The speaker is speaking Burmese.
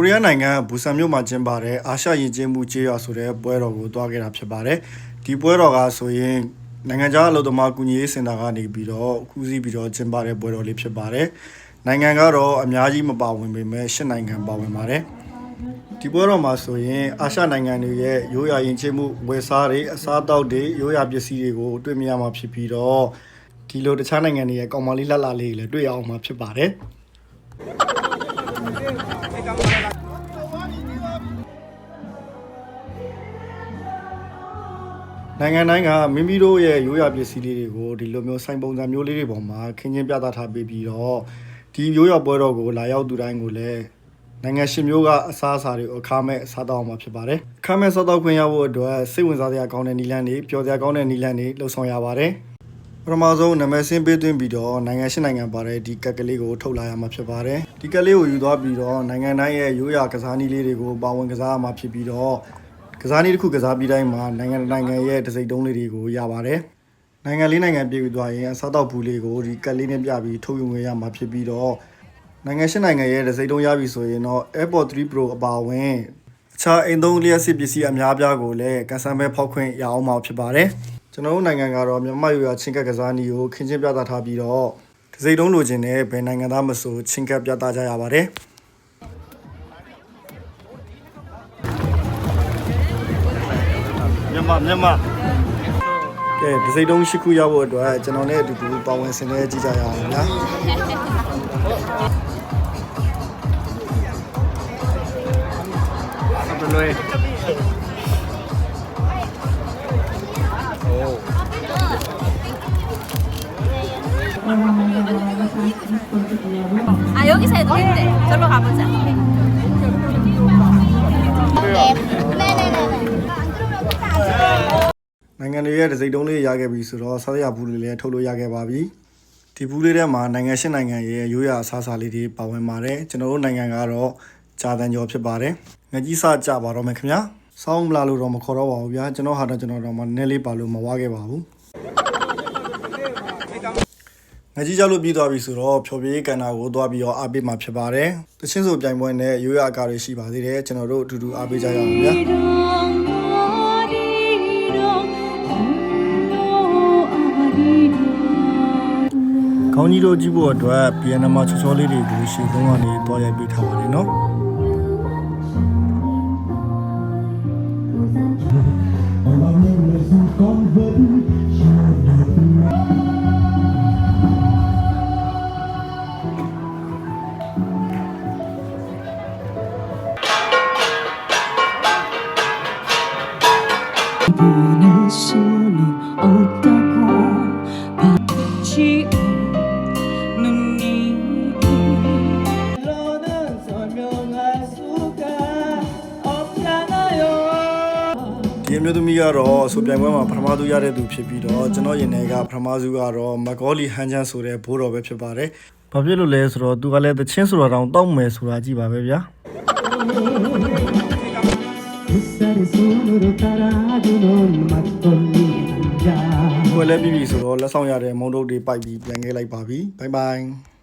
ကိုရီးယားနိုင်ငံဘူဆန်မြို့မှာကျင်းပတဲ့အာရှယဉ်ကျေးမှုကြေးရွာဆိုတဲ့ပွဲတော်ကိုတွားခဲ့တာဖြစ်ပါတယ်။ဒီပွဲတော်ကဆိုရင်နိုင်ငံခြားအလုပ်သမားကူညီရေးစင်တာကနေပြီးတော့ကူးစီးပြီးတော့ကျင်းပတဲ့ပွဲတော်လေးဖြစ်ပါတယ်။နိုင်ငံကတော့အများကြီးမပါဝင်ပေမဲ့၈နိုင်ငံပါဝင်ပါတယ်။ဒီပွဲတော်မှာဆိုရင်အာရှနိုင်ငံတွေရဲ့ရိုးရာယဉ်ကျေးမှုဝယ်စားတွေအစားအသောက်တွေရိုးရာပစ္စည်းတွေကိုတွေ့မြင်ရမှာဖြစ်ပြီးတော့ဒီလိုတခြားနိုင်ငံတွေရဲ့ကောင်မလေးလှလှလေးတွေလည်းတွေ့ရအောင်မှာဖြစ်ပါတယ်။နိုင်ငံတိုင်းကမိမိတို့ရဲ့ရိုးရာပစ္စည်းလေးတွေကိုဒီလိုမျိုးဆိုင်ပုံစံမျိုးလေးတွေပေါ်မှာခင်းကျင်းပြသထားပေးပြီးတော့ဒီရိုးရာပွဲတော်ကိုလာရောက်သူတိုင်းကိုလည်းနိုင်ငံရှင်မျိုးကအစားအစာတွေအခါမဲ့စားတော့မှာဖြစ်ပါတယ်။အခါမဲ့စားတော့ခွင့်ရဖို့အတွက်စိတ်ဝင်စားစရာကောင်းတဲ့နည်းလမ်းတွေပျော်စရာကောင်းတဲ့နည်းလမ်းတွေလှုပ်ဆောင်ရပါတယ်။ပထမဆုံးနာမည်စင်းပေးသွင်းပြီးတော့နိုင်ငံ၈နိုင်ငံပါတဲ့ဒီကက်ကလေးကိုထုတ်လာရမှာဖြစ်ပါတယ်။ဒီကက်လေးကိုယူသွားပြီးတော့နိုင်ငံတိုင်းရဲ့ရိုးရာကစားနည်းလေးတွေကိုပါဝင်ကစားရမှာဖြစ်ပြီးတော့ကစားနည်းတစ်ခုကစားပြီးတိုင်းမှာနိုင်ငံရဲ့တစိမ့်တုံးလေးတွေကိုရပါတယ်။နိုင်ငံလေးနိုင်ငံပြည်ပြီးသွားရင်အစားတောက်ဘူးလေးကိုဒီကက်လေးနဲ့ပြပြီးထုတ်ယူငွေရမှာဖြစ်ပြီးတော့နိုင်ငံ၈နိုင်ငံရဲ့တစိမ့်တုံးရပြီဆိုရင်တော့ Airpod 3 Pro အပါအဝင်အခြားအိမ်သုံးလျှက်စစ်ပစ္စည်းအများအပြားကိုလည်းကန်ဆယ်မဲဖောက်ခွင့်ရအောင်မှာဖြစ်ပါတယ်။ကျွန်တော်တို့နိုင်ငံကတော့မြန်မာရိုးရာချင်းကပ်ကစားနည်းကိုခင်းကျင်းပြသထားပြီးတော့တစိမ့်တုံးလိုချင်တဲ့ဘယ်နိုင်ငံသားမဆိုချင်းကပ်ပြသကြရပါတယ်။မြန်မာကဲဒီစိတ်တုံးရှိခုရဖို့အတွက်ကျွန်တော်နဲ့အတူတူပါဝင်ဆင်နွှဲကြည့်ကြရအောင်လားဘယ်လိုလဲ여기서 해도 된대. 저로 가보자.နိုင်ငံတွေရဲ့တစိမ့်တုံးလေးရခဲ့ပြီဆိုတော့စားရဘူးလေးလည်းထုတ်လို့ရခဲ့ပါပြီဒီဘူးလေးထဲမှာနိုင်ငံ၈နိုင်ငံရဲ့ရိုးရာအစားအစာလေးတွေပါဝင်ပါတယ်ကျွန်တော်တို့နိုင်ငံကတော့ကြာတန်ကျော်ဖြစ်ပါတယ်ငကြီးစကြပါတော့မယ်ခင်ဗျာစောင်းမလာလို့တော့မခေါ်တော့ပါဘူးဗျာကျွန်တော်ဟာတော့ကျွန်တော်တော့မနည်းလေးပါလို့မဝါခဲ့ပါဘူးငကြီးကြလို့ပြီးသွားပြီဆိုတော့ဖြော်ပြေးကန်တာကိုသွားပြီးတော့အားပေးမှာဖြစ်ပါတယ်တချင်းဆိုပြိုင်ပွဲနဲ့ရိုးရာအကာတွေရှိပါသေးတယ်ကျွန်တော်တို့အတူတူအားပေးကြရအောင်ဗျာခေါင်းကြီးတို့ကြည့်ဖို့အတွက်ပြန်နမချောချောလေးတွေကိုရှေ့ဆုံးကနေတွားရိုက်ပေးထားပါတယ်နော်ဒီအမျိုးသမီးကတော့ဆိုပြိုင်ပွဲမှာပထမဆုံးရတဲ့သူဖြစ်ပြီးတော့ကျွန်တော်ရင်ထဲကပထမဆုံးကတော့မကောလီဟန်ချန်ဆိုတဲ့ဘိုးတော်ပဲဖြစ်ပါတယ်။ဘာဖြစ်လို့လဲဆိုတော့သူကလည်းသချင်းဆိုတာတောင်တောက်မယ်ဆိုတာကြည့်ပါပဲဗျာ။ဘယ်လဲပြီဆိုတော့လက်ဆောင်ရတဲ့မုံတုပ်တွေပိုက်ပြီးပြန်ခဲ့လိုက်ပါပြီ။ Bye bye